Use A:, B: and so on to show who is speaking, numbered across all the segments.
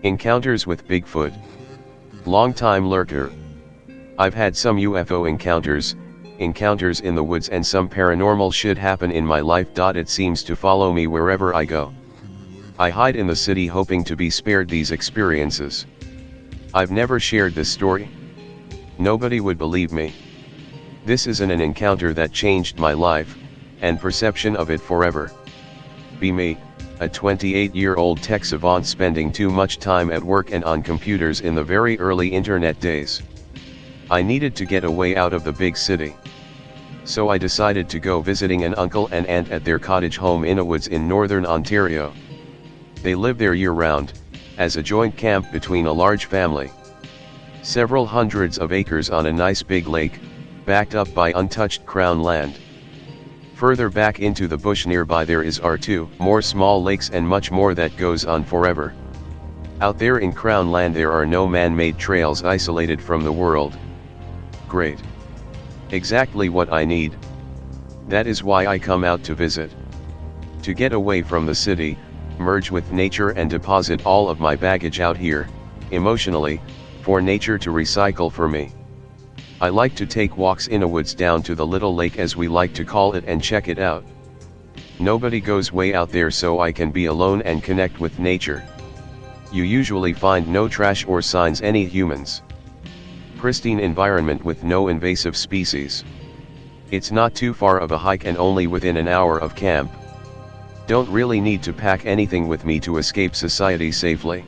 A: Encounters with Bigfoot. Long-time lurker. I've had some UFO encounters in the woods, and some paranormal shit happen in my life. It seems to follow me wherever I go. I hide in the city hoping to be spared these experiences. I've never shared this story. Nobody would believe me. This is an encounter that changed my life, and perception of it forever. Be me, a 28-year-old tech savant spending too much time at work and on computers in the very early internet days. I needed to get away out of the big city. So I decided to go visiting an uncle and aunt at their cottage home in innawoods in northern Ontario. They live there year-round, as a joint camp between a large family. Several hundreds of acres on a nice big lake, backed up by untouched crown land. Further back into the bush nearby there are two more small lakes and much more that goes on forever. Out there in crown land there are no man-made trails isolated from the world. Great. Exactly what I need. That is why I come out to visit. To get away from the city, merge with nature and deposit all of my baggage out here, emotionally, for nature to recycle for me. I like to take walks in the woods down to the little lake as we like to call it and check it out. Nobody goes way out there, so I can be alone and connect with nature. You usually find no trash or signs any humans. Pristine environment with no invasive species. It's not too far of a hike and only within an hour of camp. Don't really need to pack anything with me to escape society safely.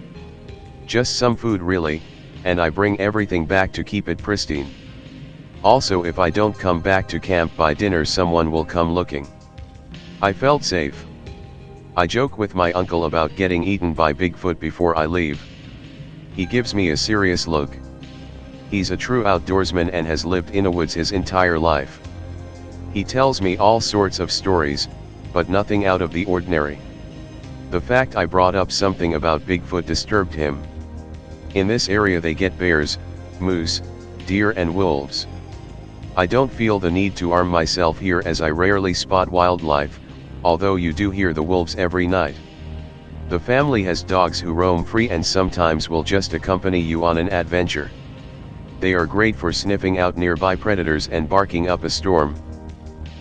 A: Just some food really, and I bring everything back to keep it pristine. Also, if I don't come back to camp by dinner, someone will come looking. I felt safe. I joke with my uncle about getting eaten by Bigfoot before I leave. He gives me a serious look. He's a true outdoorsman and has lived in the woods his entire life. He tells me all sorts of stories, but nothing out of the ordinary. The fact I brought up something about Bigfoot disturbed him. In this area they get bears, moose, deer and wolves. I don't feel the need to arm myself here as I rarely spot wildlife, although you do hear the wolves every night. The family has dogs who roam free and sometimes will just accompany you on an adventure. They are great for sniffing out nearby predators and barking up a storm.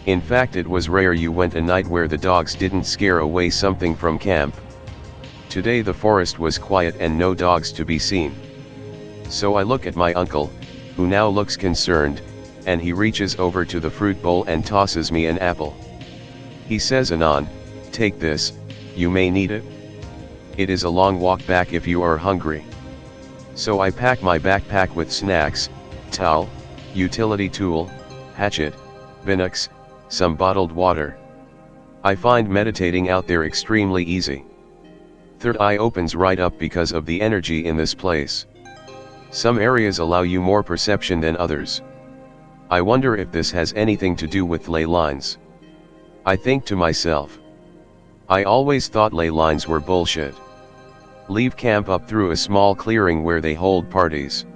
A: In fact, it was rare you went a night where the dogs didn't scare away something from camp. Today the forest was quiet and no dogs to be seen. So I look at my uncle, who now looks concerned, and he reaches over to the fruit bowl and tosses me an apple. He says, "Anon, take this, you may need it. It is a long walk back if you are hungry." So I pack my backpack with snacks, towel, utility tool, hatchet, binocs, some bottled water. I find meditating out there extremely easy. Third eye opens right up because of the energy in this place. Some areas allow you more perception than others. I wonder if this has anything to do with ley lines. I think to myself. I always thought ley lines were bullshit. Leave camp up through a small clearing where they hold parties.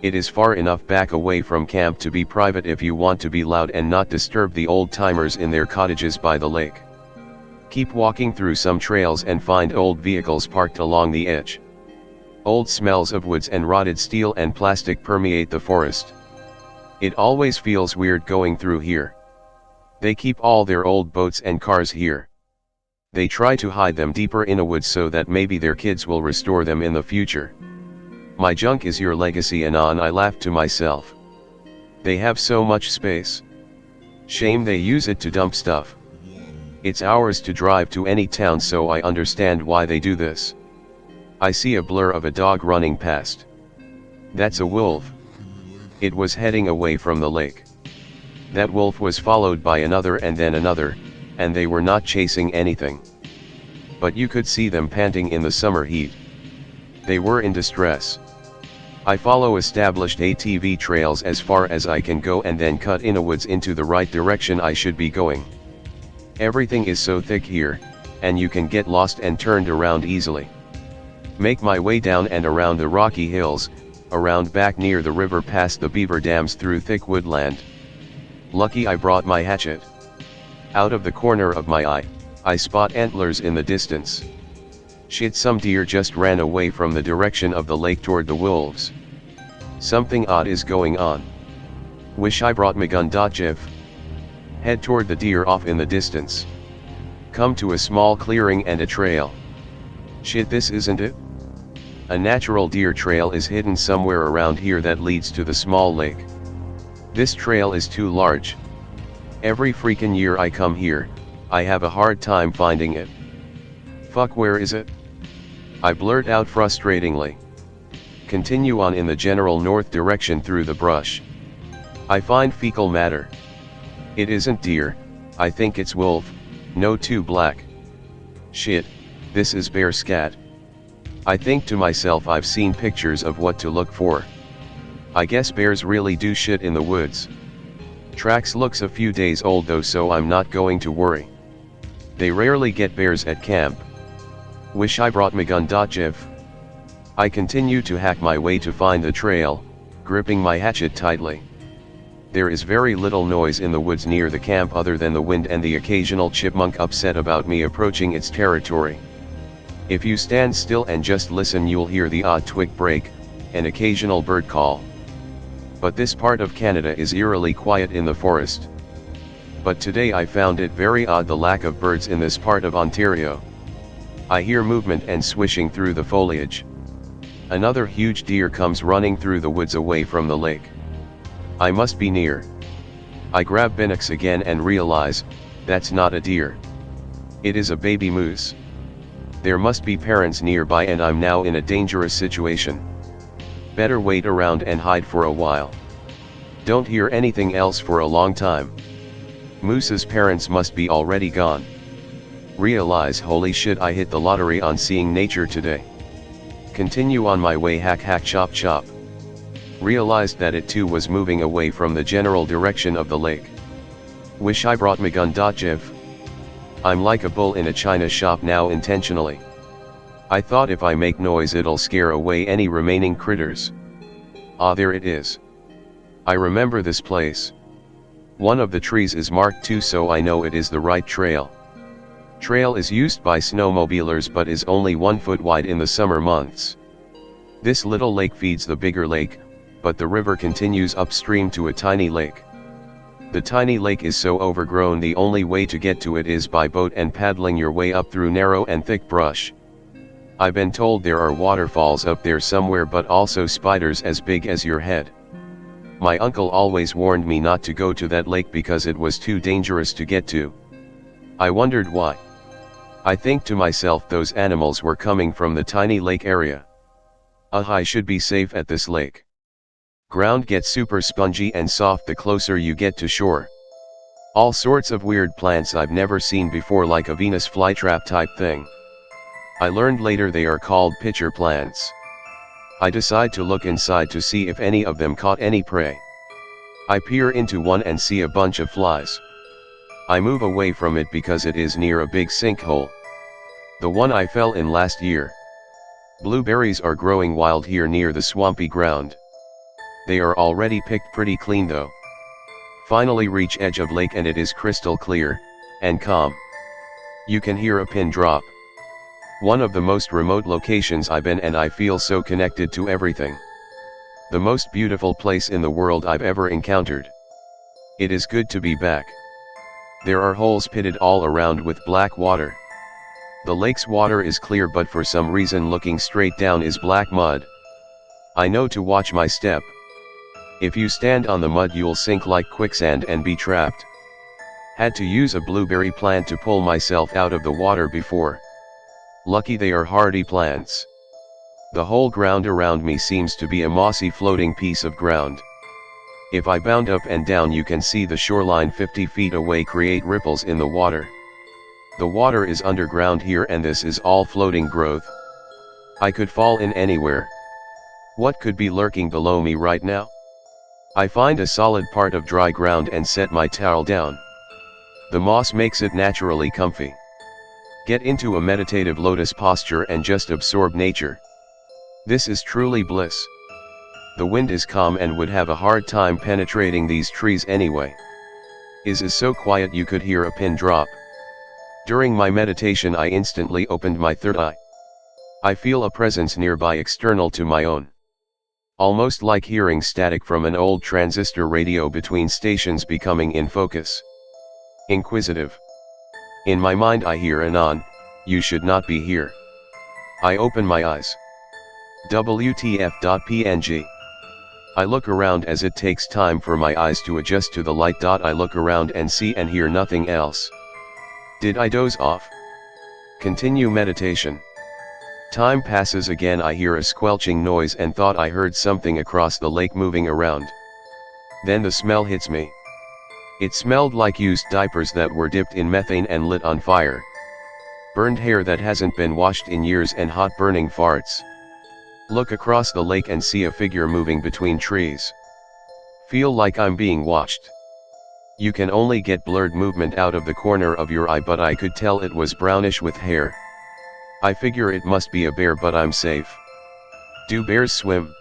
A: It is far enough back away from camp to be private if you want to be loud and not disturb the old-timers in their cottages by the lake. Keep walking through some trails and find old vehicles parked along the edge. Old smells of woods and rotted steel and plastic permeate the forest. It always feels weird going through here. They keep all their old boats and cars here. They try to hide them deeper in the woods so that maybe their kids will restore them in the future. My junk is your legacy, Anon, I laughed to myself. They have so much space. Shame they use it to dump stuff. It's hours to drive to any town, so I understand why they do this. I see a blur of a dog running past. That's a wolf. It was heading away from the lake. That wolf was followed by another and then another, and they were not chasing anything. But you could see them panting in the summer heat. They were in distress. I follow established ATV trails as far as I can go and then cut in the woods into the right direction I should be going. Everything is so thick here, and you can get lost and turned around easily. Make my way down and around the rocky hills, around back near the river past the beaver dams through thick woodland. Lucky I brought my hatchet. Out of the corner of my eye, I spot antlers in the distance. Shit, some deer just ran away from the direction of the lake toward the wolves. Something odd is going on. Wish I brought my gun. Gif. Head toward the deer off in the distance. Come to a small clearing and a trail. Shit, this isn't it? A natural deer trail is hidden somewhere around here that leads to the small lake. This trail is too large. Every freaking year I come here, I have a hard time finding it. Fuck, where is it? I blurt out frustratingly. Continue on in the general north direction through the brush. I find fecal matter. It isn't deer, I think it's wolf, no, too black. Shit, this is bear scat. I think to myself, I've seen pictures of what to look for. I guess bears really do shit in the woods. Tracks looks a few days old though, so I'm not going to worry. They rarely get bears at camp. Wish I brought my gun. Gif. I continue to hack my way to find the trail, gripping my hatchet tightly. There is very little noise in the woods near the camp other than the wind and the occasional chipmunk upset about me approaching its territory. If you stand still and just listen, you'll hear the odd twig break, an occasional bird call. But this part of Canada is eerily quiet in the forest. But today I found it very odd, the lack of birds in this part of Ontario. I hear movement and swishing through the foliage. Another huge deer comes running through the woods away from the lake. I must be near. I grab binocs again and realize, that's not a deer. It is a baby moose. There must be parents nearby and I'm now in a dangerous situation. Better wait around and hide for a while. Don't hear anything else for a long time. Moose's parents must be already gone. Realize, holy shit, I hit the lottery on seeing nature today. Continue on my way, hack hack chop chop. Realized that it too was moving away from the general direction of the lake. Wish I brought my gun. Gif. I'm like a bull in a china shop now, intentionally. I thought if I make noise it'll scare away any remaining critters. Ah, there it is. I remember this place. One of the trees is marked too, so I know it is the right trail. Trail is used by snowmobilers but is only 1 foot wide in the summer months. This little lake feeds the bigger lake, but the river continues upstream to a tiny lake. The tiny lake is so overgrown the only way to get to it is by boat and paddling your way up through narrow and thick brush. I've been told there are waterfalls up there somewhere, but also spiders as big as your head. My uncle always warned me not to go to that lake because it was too dangerous to get to. I wondered why. I think to myself, those animals were coming from the tiny lake area. I should be safe at this lake. Ground gets super spongy and soft the closer you get to shore. All sorts of weird plants I've never seen before, like a Venus flytrap type thing. I learned later they are called pitcher plants. I decide to look inside to see if any of them caught any prey. I peer into one and see a bunch of flies. I move away from it because it is near a big sinkhole. The one I fell in last year. Blueberries are growing wild here near the swampy ground. They are already picked pretty clean though. Finally reach edge of lake and it is crystal clear, and calm. You can hear a pin drop. One of the most remote locations I've been, and I feel so connected to everything. The most beautiful place in the world I've ever encountered. It is good to be back. There are holes pitted all around with black water. The lake's water is clear, but for some reason looking straight down is black mud. I know to watch my step. If you stand on the mud you'll sink like quicksand and be trapped. Had to use a blueberry plant to pull myself out of the water before. Lucky they are hardy plants. The whole ground around me seems to be a mossy floating piece of ground. If I bound up and down you can see the shoreline 50 feet away create ripples in the water. The water is underground here and this is all floating growth. I could fall in anywhere. What could be lurking below me right now? I find a solid part of dry ground and set my towel down. The moss makes it naturally comfy. Get into a meditative lotus posture and just absorb nature. This is truly bliss. The wind is calm and would have a hard time penetrating these trees anyway. Is so quiet you could hear a pin drop. During my meditation I instantly opened my third eye. I feel a presence nearby external to my own. Almost like hearing static from an old transistor radio between stations becoming in focus. Inquisitive. In my mind I hear Anon, you should not be here. I open my eyes. WTF.png. I look around as it takes time for my eyes to adjust to the light. I look around and see and hear nothing else. Did I doze off? Continue meditation. Time passes again. I hear a squelching noise and thought I heard something across the lake moving around. Then the smell hits me. It smelled like used diapers that were dipped in methane and lit on fire. Burned hair that hasn't been washed in years and hot burning farts. Look across the lake and see a figure moving between trees. Feel like I'm being watched. You can only get blurred movement out of the corner of your eye, but I could tell it was brownish with hair. I figure it must be a bear, but I'm safe. Do bears swim?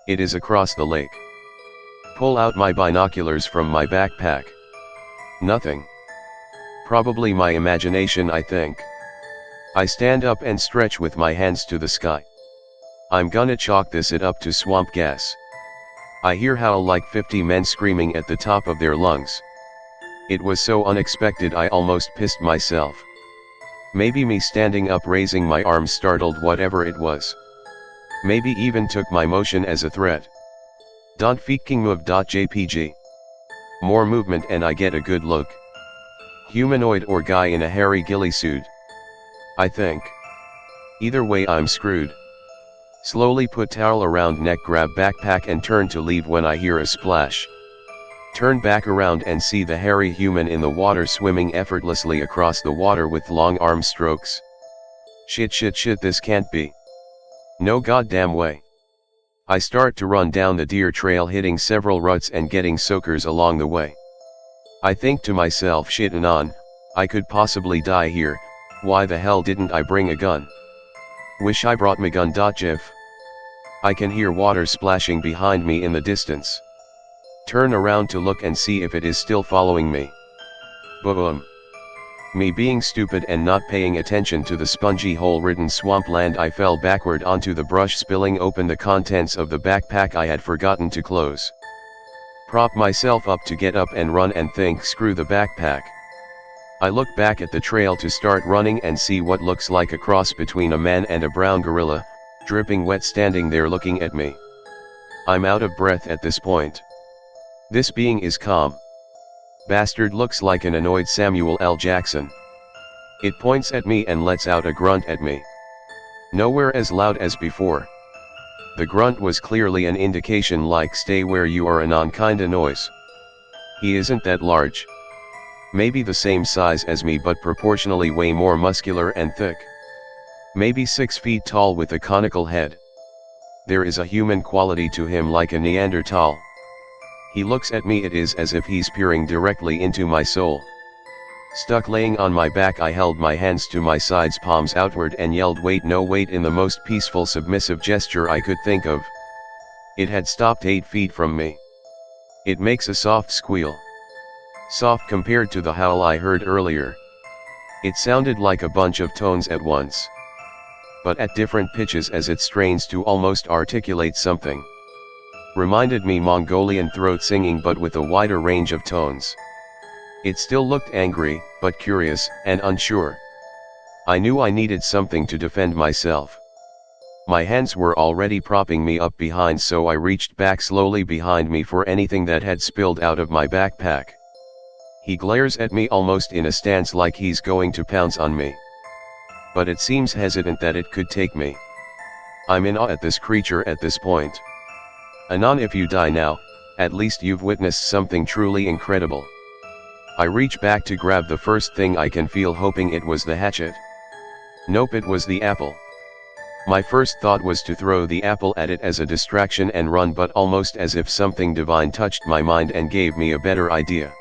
A: It is across the lake. Pull out my binoculars from my backpack. Nothing. Probably my imagination, I think. I stand up and stretch with my hands to the sky. I'm gonna chalk this it up to swamp gas. I hear howl like 50 men screaming at the top of their lungs. It was so unexpected I almost pissed myself. Maybe me standing up raising my arms startled whatever it was. Maybe even took my motion as a threat. Don't fucking move.jpg. More movement and I get a good look. Humanoid or guy in a hairy ghillie suit. I think. Either way I'm screwed. Slowly put towel around neck, grab backpack and turn to leave when I hear a splash. Turn back around and see the hairy human in the water swimming effortlessly across the water with long arm strokes. Shit, this can't be. No goddamn way. I start to run down the deer trail, hitting several ruts and getting soakers along the way. I think to myself, shit Anon, I could possibly die here, why the hell didn't I bring a gun? Wish I brought my gun. Gif. I can hear water splashing behind me in the distance. Turn around to look and see if it is still following me. Boom. Me being stupid and not paying attention to the spongy hole-ridden swampland, I fell backward onto the brush, spilling open the contents of the backpack I had forgotten to close. Prop myself up to get up and run and think, screw the backpack. I look back at the trail to start running and see what looks like a cross between a man and a brown gorilla, dripping wet, standing there looking at me. I'm out of breath at this point. This being is calm. Bastard looks like an annoyed Samuel L. Jackson. It points at me and lets out a grunt at me. Nowhere as loud as before. The grunt was clearly an indication like stay where you are Anon kinda noise. He isn't that large. Maybe the same size as me but proportionally way more muscular and thick. Maybe 6 feet tall with a conical head. There is a human quality to him like a Neanderthal. He looks at me, it is as if he's peering directly into my soul. Stuck laying on my back, I held my hands to my sides, palms outward, and yelled wait, no wait, in the most peaceful submissive gesture I could think of. It had stopped 8 feet from me. It makes a soft squeal. Soft compared to the howl I heard earlier. It sounded like a bunch of tones at once. But at different pitches as it strains to almost articulate something. Reminded me Mongolian throat singing but with a wider range of tones. It still looked angry, but curious, and unsure. I knew I needed something to defend myself. My hands were already propping me up behind, so I reached back slowly behind me for anything that had spilled out of my backpack. He glares at me almost in a stance like he's going to pounce on me. But it seems hesitant that it could take me. I'm in awe at this creature at this point. Anon, if you die now, at least you've witnessed something truly incredible. I reach back to grab the first thing I can feel, hoping it was the hatchet. Nope, it was the apple. My first thought was to throw the apple at it as a distraction and run, but almost as if something divine touched my mind and gave me a better idea.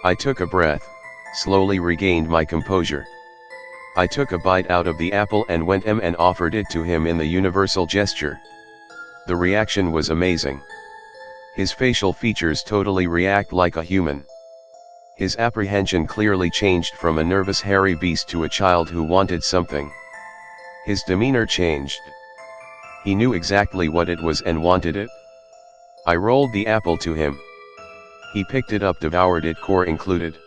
A: I took a breath, slowly regained my composure. I took a bite out of the apple and went and offered it to him in the universal gesture. The reaction was amazing. His facial features totally react like a human. His apprehension clearly changed from a nervous hairy beast to a child who wanted something. His demeanor changed. He knew exactly what it was and wanted it. I rolled the apple to him. He picked it up, devoured it, core included.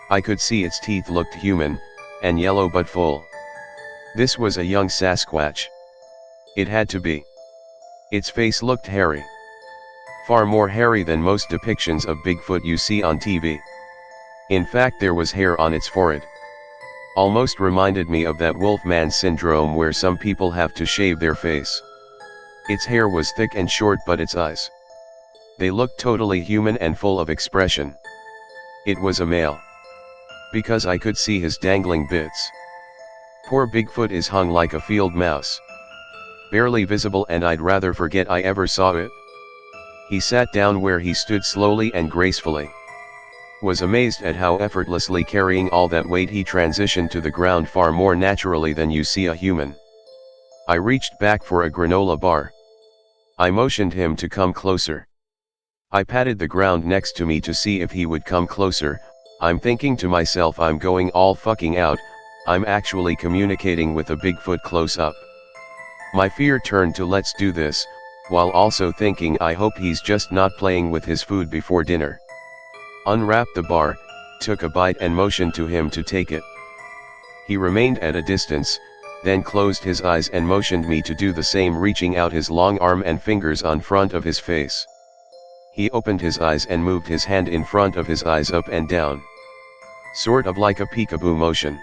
A: I could see its teeth looked human, and yellow but full. This was a young Sasquatch. It had to be. Its face looked hairy. Far more hairy than most depictions of Bigfoot you see on TV. In fact, there was hair on its forehead. Almost reminded me of that Wolfman syndrome where some people have to shave their face. Its hair was thick and short, but its eyes, they looked totally human and full of expression. It was a male, because I could see his dangling bits. Poor Bigfoot is hung like a field mouse. Barely visible, and I'd rather forget I ever saw it. He sat down where he stood slowly and gracefully. Was amazed at how effortlessly carrying all that weight he transitioned to the ground far more naturally than you see a human. I reached back for a granola bar. I motioned him to come closer. I patted the ground next to me to see if he would come closer. I'm thinking to myself, I'm going all fucking out, I'm actually communicating with a Bigfoot close up. My fear turned to let's do this, while also thinking I hope he's just not playing with his food before dinner. Unwrapped the bar, took a bite and motioned to him to take it. He remained at a distance, then closed his eyes and motioned me to do the same, reaching out his long arm and fingers on front of his face. He opened his eyes and moved his hand in front of his eyes up and down. Sort of like a peekaboo motion.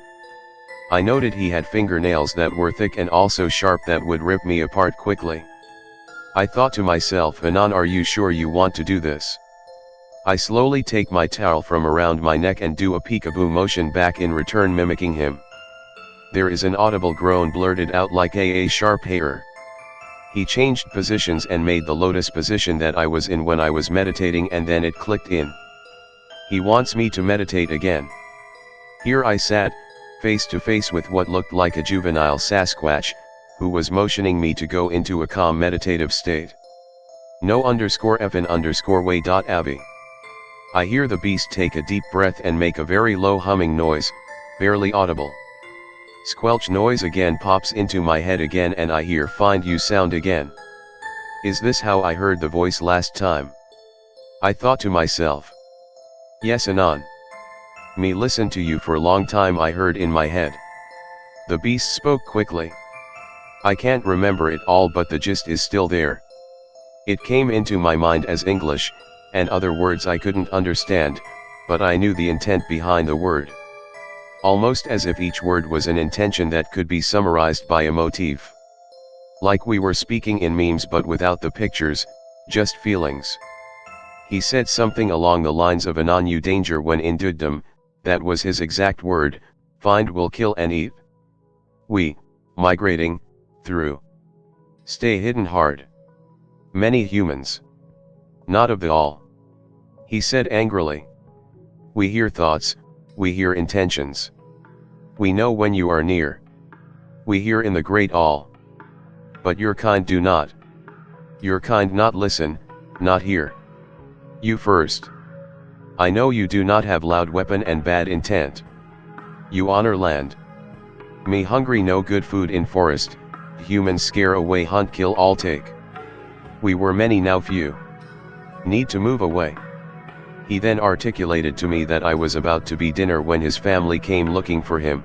A: I noted he had fingernails that were thick and also sharp that would rip me apart quickly. I thought to myself, Anon, are you sure you want to do this? I slowly take my towel from around my neck and do a peekaboo motion back in return, mimicking him. There is an audible groan blurted out like a sharp hair. He changed positions and made the lotus position that I was in when I was meditating, and then it clicked in. He wants me to meditate again. Here I sat, face to face with what looked like a juvenile Sasquatch, who was motioning me to go into a calm meditative state. No_FN_way.avi. I hear the beast take a deep breath and make a very low humming noise, barely audible. Squelch noise again pops into my head again, and I hear find you sound again. Is this how I heard the voice last time? I thought to myself. Yes, Anon. Me listen to you for a long time, I heard in my head. The beast spoke quickly. I can't remember it all, but the gist is still there. It came into my mind as English, and other words I couldn't understand, but I knew the intent behind the word. Almost as if each word was an intention that could be summarized by a motif. Like we were speaking in memes but without the pictures, just feelings. He said something along the lines of Anon, you danger when in duddom, that was his exact word, find will kill and eat. We, migrating, through. Stay hidden hard. Many humans. Not of the all. He said angrily. We hear thoughts, we hear intentions. We know when you are near. We hear in the great all. But your kind do not. Your kind not listen, not hear. You first. I know you do not have loud weapon and bad intent. You honor land. Me hungry, no good food in forest, humans scare away, hunt kill all take. We were many, now few. Need to move away. He then articulated to me that I was about to be dinner when his family came looking for him.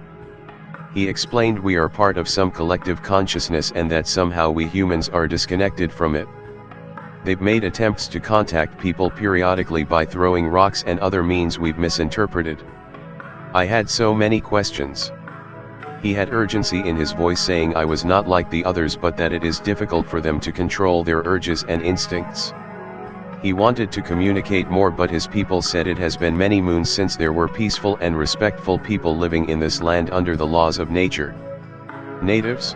A: He explained we are part of some collective consciousness and that somehow we humans are disconnected from it. They've made attempts to contact people periodically by throwing rocks and other means we've misinterpreted. I had so many questions. He had urgency in his voice, saying I was not like the others but that it is difficult for them to control their urges and instincts. He wanted to communicate more, but his people said it has been many moons since there were peaceful and respectful people living in this land under the laws of nature. Natives?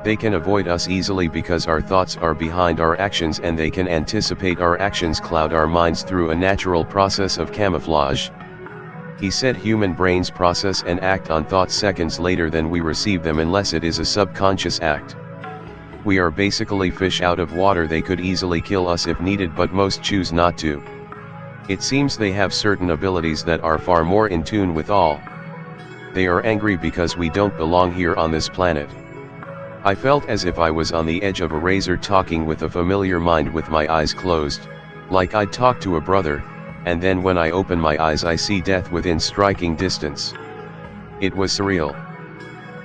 A: They can avoid us easily because our thoughts are behind our actions and they can anticipate our actions, cloud our minds through a natural process of camouflage. He said human brains process and act on thoughts seconds later than we receive them unless it is a subconscious act. We are basically fish out of water. They could easily kill us if needed, but most choose not to. It seems they have certain abilities that are far more in tune with all. They are angry because we don't belong here on this planet. I felt as if I was on the edge of a razor talking with a familiar mind with my eyes closed, like I'd talk to a brother, and then when I open my eyes I see death within striking distance. It was surreal.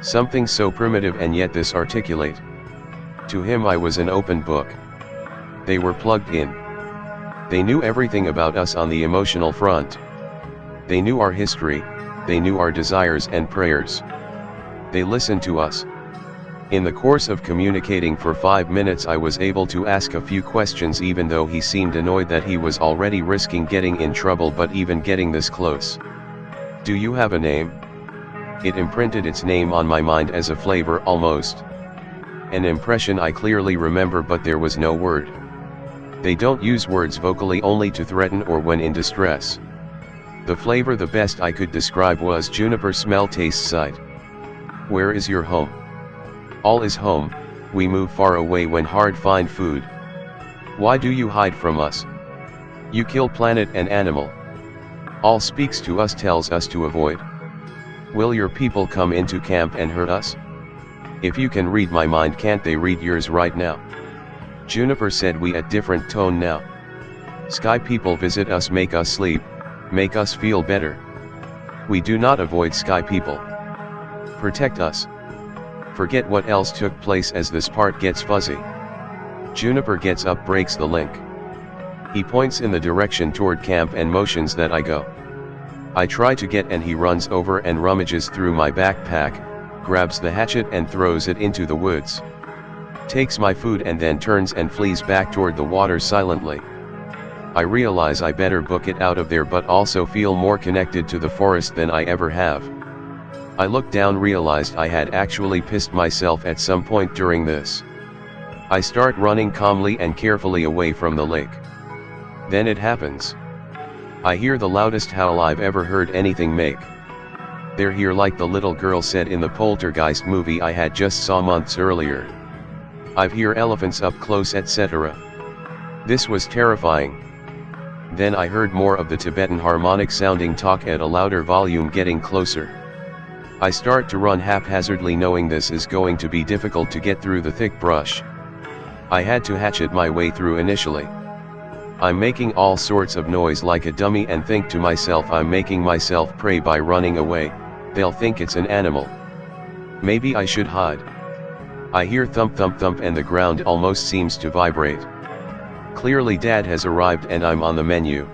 A: Something so primitive and yet this articulate. To him I was an open book. They were plugged in. They knew everything about us on the emotional front. They knew our history, they knew our desires and prayers. They listened to us. In the course of communicating for 5 minutes I was able to ask a few questions even though he seemed annoyed that he was already risking getting in trouble but even getting this close. Do you have a name? It imprinted its name on my mind as a flavor almost. An impression I clearly remember but there was no word. They don't use words vocally only to threaten or when in distress. The flavor the best I could describe was juniper smell taste sight. Where is your home? All is home, we move far away when hard find food. Why do you hide from us? You kill planet and animal. All speaks to us tells us to avoid. Will your people come into camp and hurt us? If you can read my mind can't they read yours right now? Juniper said we at different tone now. Sky people visit us make us sleep, make us feel better. We do not avoid sky people. Protect us. Forget what else took place as this part gets fuzzy. Juniper gets up breaks the link. He points in the direction toward camp and motions that I go. I try to get and he runs over and rummages through my backpack, grabs the hatchet and throws it into the woods. Takes my food and then turns and flees back toward the water silently. I realize I better book it out of there but also feel more connected to the forest than I ever have. I looked down realized I had actually pissed myself at some point during this. I start running calmly and carefully away from the lake. Then it happens. I hear the loudest howl I've ever heard anything make. They're here like the little girl said in the Poltergeist movie I had just saw months earlier. I've hear elephants up close etc. This was terrifying. Then I heard more of the Tibetan harmonic sounding talk at a louder volume getting closer. I start to run haphazardly knowing this is going to be difficult to get through the thick brush. I had to hatchet my way through initially. I'm making all sorts of noise like a dummy and think to myself I'm making myself prey by running away, they'll think it's an animal. Maybe I should hide. I hear thump thump thump and the ground almost seems to vibrate. Clearly Dad has arrived and I'm on the menu.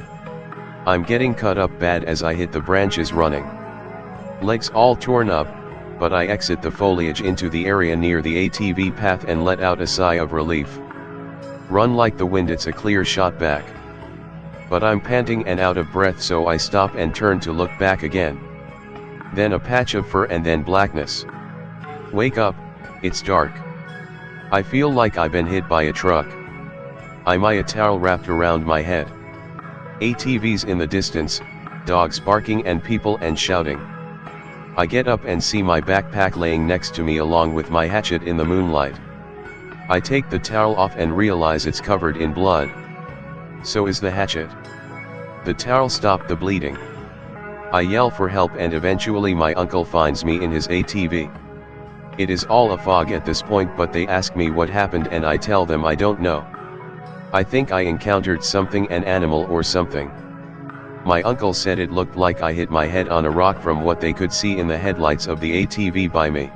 A: I'm getting cut up bad as I hit the branches running. Legs all torn up, but I exit the foliage into the area near the ATV path and let out a sigh of relief. Run like the wind, it's a clear shot back. But I'm panting and out of breath so I stop and turn to look back again. Then a patch of fur and then blackness. Wake up, it's dark. I feel like I've been hit by a truck. I'm a towel wrapped around my head. ATVs in the distance, dogs barking and people and shouting. I get up and see my backpack laying next to me along with my hatchet in the moonlight. I take the towel off and realize it's covered in blood. So is the hatchet. The towel stopped the bleeding. I yell for help and eventually my uncle finds me in his ATV. It is all a fog at this point but they ask me what happened and I tell them I don't know. I think I encountered something, an animal or something. My uncle said it looked like I hit my head on a rock from what they could see in the headlights of the ATV by me.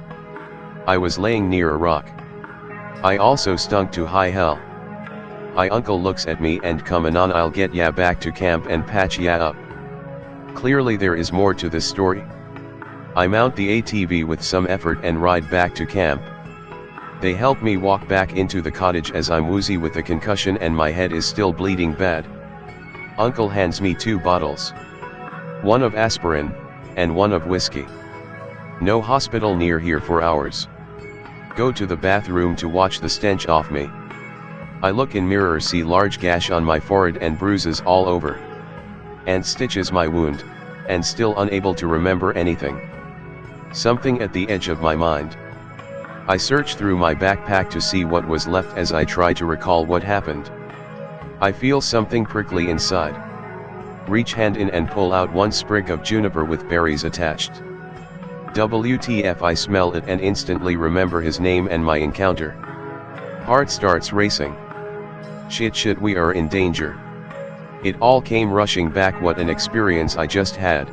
A: I was laying near a rock. I also stunk to high hell. My uncle looks at me and come anon I'll get ya back to camp and patch ya up. Clearly there is more to this story. I mount the ATV with some effort and ride back to camp. They help me walk back into the cottage as I'm woozy with a concussion and my head is still bleeding bad. Uncle hands me 2 bottles. One of aspirin, and one of whiskey. No hospital near here for hours. Go to the bathroom to wash the stench off me. I look in mirror, see large gash on my forehead and bruises all over. And stitches my wound, and still unable to remember anything. Something at the edge of my mind. I search through my backpack to see what was left as I try to recall what happened. I feel something prickly inside. Reach hand in and pull out one sprig of juniper with berries attached. WTF, I smell it and instantly remember his name and my encounter. Heart starts racing. Shit, we are in danger. It all came rushing back, what an experience I just had.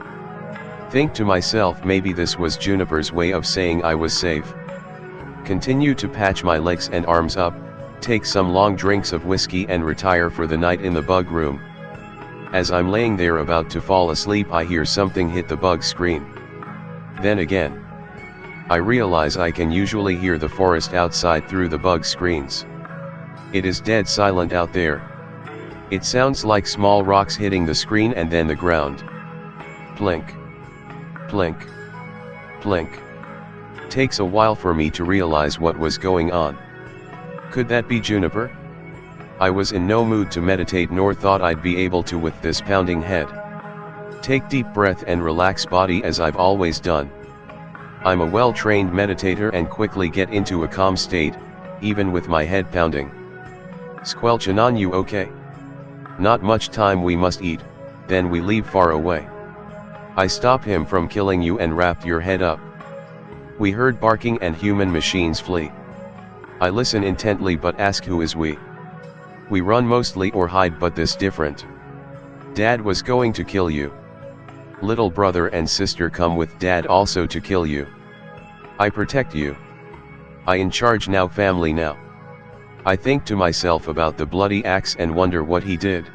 A: Think to myself, maybe this was Juniper's way of saying I was safe. Continue to patch my legs and arms up, take some long drinks of whiskey and retire for the night in the bug room. As I'm laying there about to fall asleep, I hear something hit the bug screen. Then again. I realize I can usually hear the forest outside through the bug screens. It is dead silent out there. It sounds like small rocks hitting the screen and then the ground. Plink. Plink. Plink. Takes a while for me to realize what was going on. Could that be Juniper? I was in no mood to meditate nor thought I'd be able to with this pounding head. Take deep breath and relax body as I've always done. I'm a well-trained meditator and quickly get into a calm state, even with my head pounding. Squelch, Anon, you okay? Not much time, we must eat, then we leave far away. I stop him from killing you and wrap your head up. We heard barking and human machines flee. I listen intently but ask, who is we? We run mostly or hide, but this different. Dad was going to kill you. Little brother and sister come with dad also to kill you. I protect you. I in charge now, family now. I think to myself about the bloody axe and wonder what he did.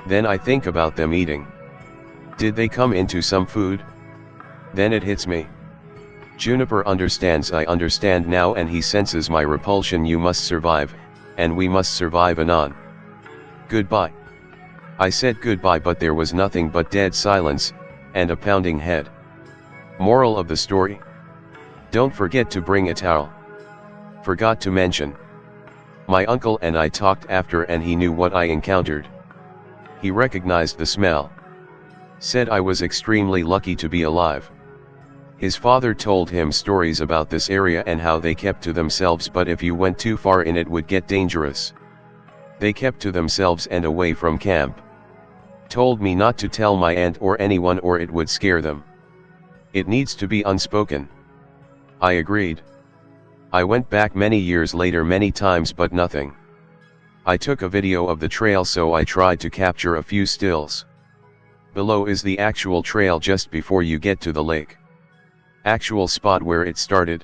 A: Then I think about them eating. Did they come into some food? Then it hits me. Juniper understands, I understand now, and he senses my repulsion. You must survive, and we must survive, Anon. Goodbye. I said goodbye, but there was nothing but dead silence, and a pounding head. Moral of the story? Don't forget to bring a towel. Forgot to mention. My uncle and I talked after, and he knew what I encountered. He recognized the smell. Said I was extremely lucky to be alive. His father told him stories about this area and how they kept to themselves, but if you went too far in it would get dangerous. They kept to themselves and away from camp. Told me not to tell my aunt or anyone or it would scare them. It needs to be unspoken. I agreed. I went back many years later many times but nothing. I took a video of the trail, so I tried to capture a few stills. Below is the actual trail just before you get to the lake. Actual spot where it started.